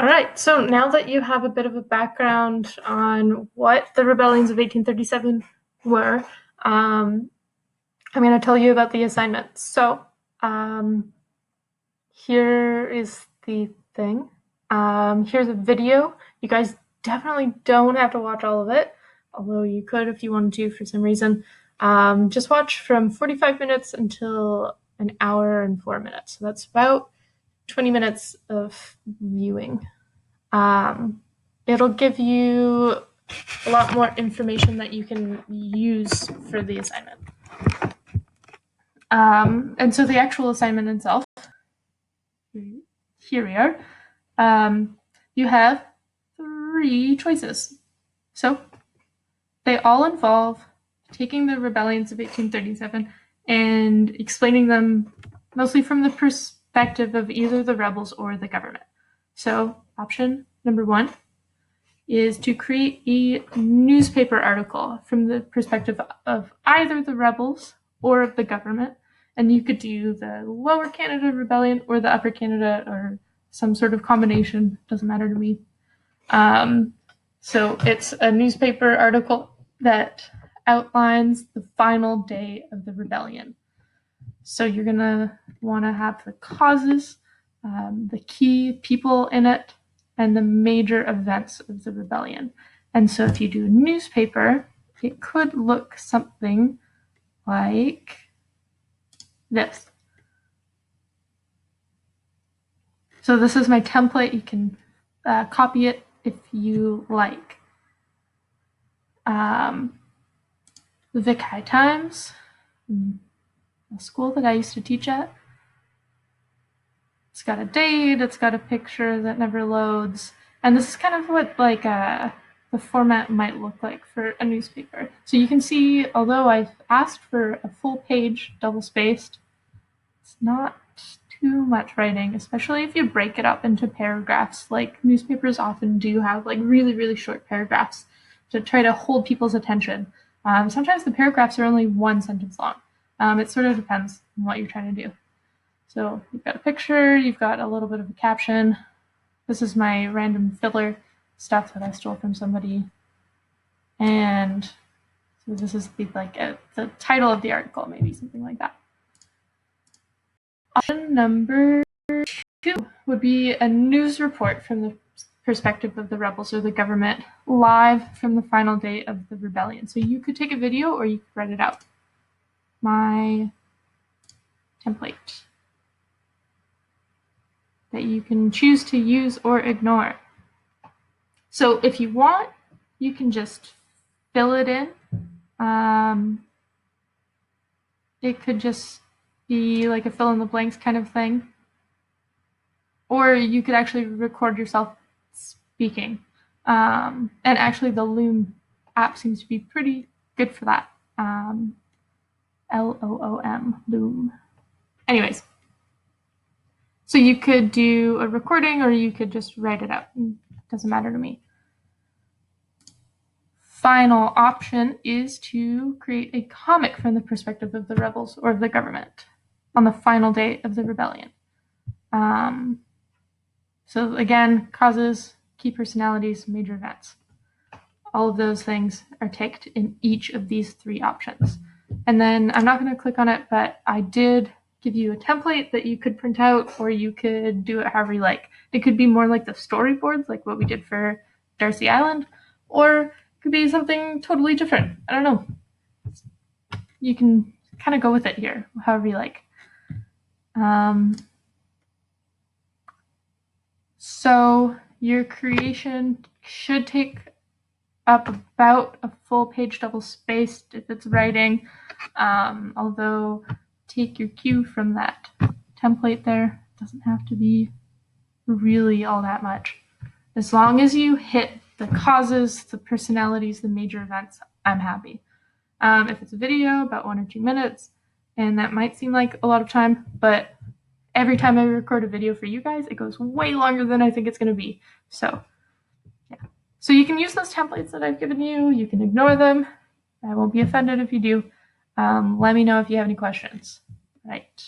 All right, so now that you have a bit of a background on what the rebellions of 1837 were, I'm going to tell you about the assignments. So here is the thing. Here's a video. You guys definitely don't have to watch all of it, although you could if you wanted to for some reason. Just watch from 45 minutes until an hour and 4 minutes. So that's about 20 minutes of viewing. It'll give you a lot more information that you can use for the assignment. And so the actual assignment itself, here we are. You have 3 choices. So they all involve taking the rebellions of 1837 and explaining them mostly from the perspective of either the rebels or the government. So option number 1 is to create a newspaper article from the perspective of either the rebels or of the government. And you could do the Lower Canada Rebellion or the Upper Canada or some sort of combination. Doesn't matter to me. So it's a newspaper article that outlines the final day of the rebellion. So you're going to want to have the causes, the key people in it, and the major events of the rebellion. And so if you do a newspaper, it could look something like this. So this is my template. You can copy it if you like. The Vic High Times, a school that I used to teach at. It's got a date, it's got a picture that never loads, and this is kind of what the format might look like for a newspaper. So you can see, although I've asked for a full page double-spaced, it's not too much writing, especially if you break it up into paragraphs. Like newspapers often do have like really, really short paragraphs to try to hold people's attention. Sometimes the paragraphs are only 1 sentence long. It sort of depends on what you're trying to do. So you've got a picture, you've got a little bit of a caption. This is my random filler stuff that I stole from somebody. And so this is the title of the article, maybe something like that. Option number 2 would be a news report from the perspective of the rebels or the government, live from the final day of the rebellion. So you could take a video or you could write it out. My template that you can choose to use or ignore. So if you want, you can just fill it in. It could just be like a fill in the blanks kind of thing. Or you could actually record yourself speaking. And actually the Loom app seems to be pretty good for that. L-O-O-M, Loom. Anyways. So you could do a recording or you could just write it out. It doesn't matter to me. Final option is to create a comic from the perspective of the rebels or of the government on the final day of the rebellion. So again, causes, key personalities, major events. All of those things are ticked in each of these 3 options. And then I'm not going to click on it, but I did give you a template that you could print out, or you could do it however you like. It could be more like the storyboards, like what we did for Darcy Island, or it could be something totally different. I don't know. You can kind of go with it here, however you like. So your creation should take up about a full page double-spaced if it's writing, although take your cue from that template there. It doesn't have to be really all that much. As long as you hit the causes, the personalities, the major events, I'm happy. If it's a video, about 1 or 2 minutes, and that might seem like a lot of time, but every time I record a video for you guys, it goes way longer than I think it's going to be. So, yeah. So you can use those templates that I've given you. You can ignore them. I won't be offended if you do. Let me know if you have any questions. Right.